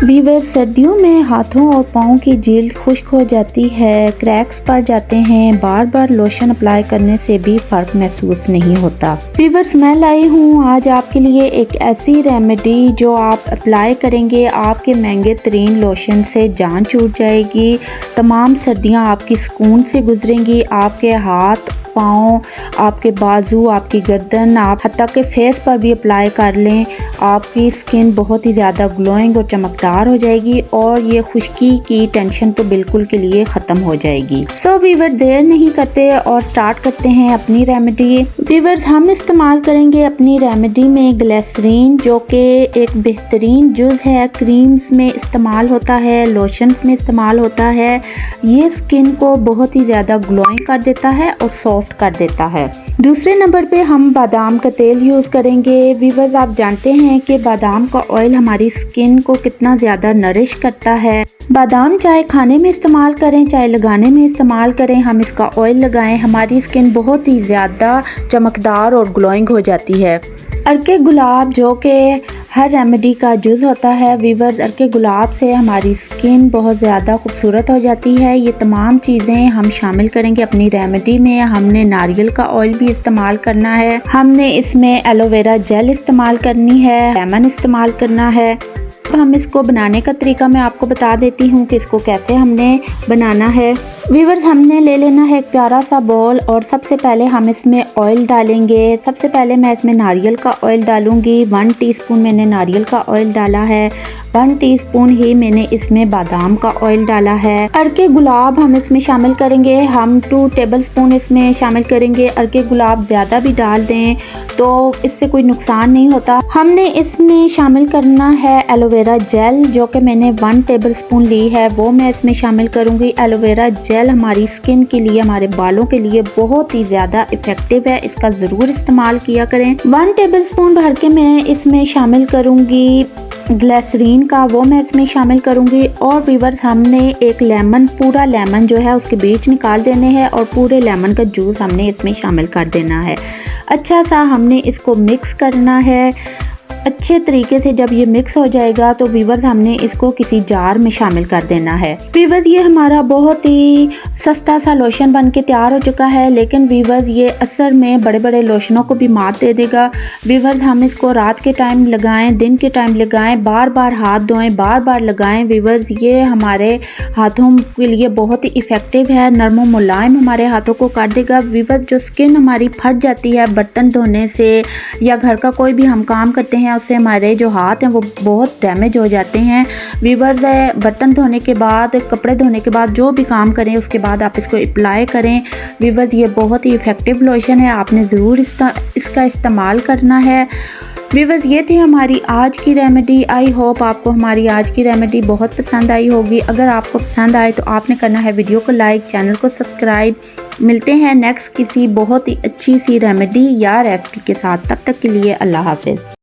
Weaver सर्दियों में हाथों और पाँव की जिल्द खुश्क हो जाती है, क्रैक्स पड़ जाते हैं। बार बार लोशन अप्लाई करने से भी फ़र्क महसूस नहीं होता। वीवर्स, मैं लाई हूँ आज आपके लिए एक ऐसी रेमेडी जो आप अप्लाई करेंगे आपके महंगे तरीन लोशन से जान छूट जाएगी। तमाम सर्दियाँ आपकी सुकून से गुजरेंगी। आपके हाथ, पाँव, आपके बाजू, आपकी गर्दन, आप हत्ता के फेस पर भी अप्लाई कर लें, आपकी स्किन बहुत ही ज़्यादा ग्लोइंग और चमकदार हो जाएगी और ये खुश्की की टेंशन तो बिल्कुल के लिए ख़त्म हो जाएगी। सो वीवर, देर नहीं करते और स्टार्ट करते हैं अपनी रेमेडी। वीवर्स, हम इस्तेमाल करेंगे अपनी रेमेडी में ग्लिसरीन, जो कि एक बेहतरीन जुज़ है। क्रीम्स में इस्तेमाल होता है, लोशंस में इस्तेमाल होता है। ये स्किन को बहुत ही ज़्यादा ग्लोइंग कर देता है और सॉफ्ट कर देता है। दूसरे नंबर पे हम बादाम का तेल यूज़ करेंगे। वीवर्स, आप जानते हैं कि बादाम का ऑयल हमारी स्किन को कितना ज़्यादा नरिश करता है। बादाम चाहे खाने में इस्तेमाल करें, चाहे लगाने में इस्तेमाल करें, हम इसका ऑयल लगाएं, हमारी स्किन बहुत ही ज़्यादा चमकदार और ग्लोइंग हो जाती है। अर्के गुलाब, जो कि हर रेमेडी का जुज़ होता है। वीवर्स, अर्के गुलाब से हमारी स्किन बहुत ज़्यादा खूबसूरत हो जाती है। ये तमाम चीज़ें हम शामिल करेंगे अपनी रेमेडी में। हमने नारियल का ऑयल भी इस्तेमाल करना है, हमने इसमें एलोवेरा जेल इस्तेमाल करनी है, लेमन इस्तेमाल करना है। हम इसको बनाने का तरीका मैं आपको बता देती हूँ कि इसको कैसे हमने बनाना है। वीवर्स, हमने ले लेना है एक प्यारा सा बॉल और सबसे पहले हम इसमें ऑयल डालेंगे। सबसे पहले मैं इसमें नारियल का ऑयल डालूंगी। 1 टीस्पून मैंने नारियल का ऑयल डाला है। 1 टीस्पून ही मैंने इसमें बादाम का ऑयल डाला है। अर्के गुलाब हम इसमें शामिल करेंगे। हम 2 टेबलस्पून इसमें शामिल करेंगे। अर्के गुलाब ज़्यादा भी डाल दें तो इससे कोई नुकसान नहीं होता। हमने इसमें शामिल करना है एलोवेरा जेल, जो कि मैंने 1 टेबलस्पून ली है, वो मैं इसमें शामिल करूँगी। एलोवेरा जेल हमारी स्किन के लिए, हमारे बालों के लिए बहुत ही ज़्यादा इफ़ेक्टिव है, इसका ज़रूर इस्तेमाल किया करें। 1 टेबलस्पून भर के मैं इसमें शामिल करूँगी ग्लिसरीन का, वो मैं इसमें शामिल करूँगी। और वीवर्स, हमने एक लेमन, पूरा लेमन जो है उसके बीज निकाल देने हैं और पूरे लेमन का जूस हमने इसमें शामिल कर देना है। अच्छा सा हमने इसको मिक्स करना है अच्छे तरीके से। जब ये मिक्स हो जाएगा तो वीवर्स, हमने इसको किसी जार में शामिल कर देना है। वीवर्स, ये हमारा बहुत ही सस्ता सा लोशन बन के तैयार हो चुका है, लेकिन वीवर्स ये असर में बड़े बड़े लोशनों को भी मात दे देगा। वीवर्स, हम इसको रात के टाइम लगाएं, दिन के टाइम लगाएं, बार बार हाथ धोएं, बार बार लगाएं। वीवर्स, ये हमारे हाथों के लिए बहुत ही इफ़ेक्टिव है, नरम मुलायम हमारे हाथों को कर देगा। वीवर्स, जो स्किन हमारी फट जाती है बर्तन धोने से या घर का कोई भी हम काम करते हैं उससे हमारे जो हाथ हैं वो बहुत डैमेज हो जाते हैं। वीवर्स, बर्तन धोने के बाद, कपड़े धोने के बाद, जो भी काम करें उसके बाद आप इसको अप्लाई करें। वीवर्स, ये बहुत ही इफ़ेक्टिव लोशन है, आपने ज़रूर इसका इस्तेमाल करना है। वीवर्स, ये थी हमारी आज की रेमेडी। आई होप आपको हमारी आज की रेमेडी बहुत पसंद आई होगी। अगर आपको पसंद आए तो आपने करना है वीडियो को लाइक, चैनल को सब्सक्राइब। मिलते हैं नेक्स्ट किसी बहुत ही अच्छी सी रेमेडी या रेसिपी के साथ। तब तक के लिए अल्लाह हाफिज़।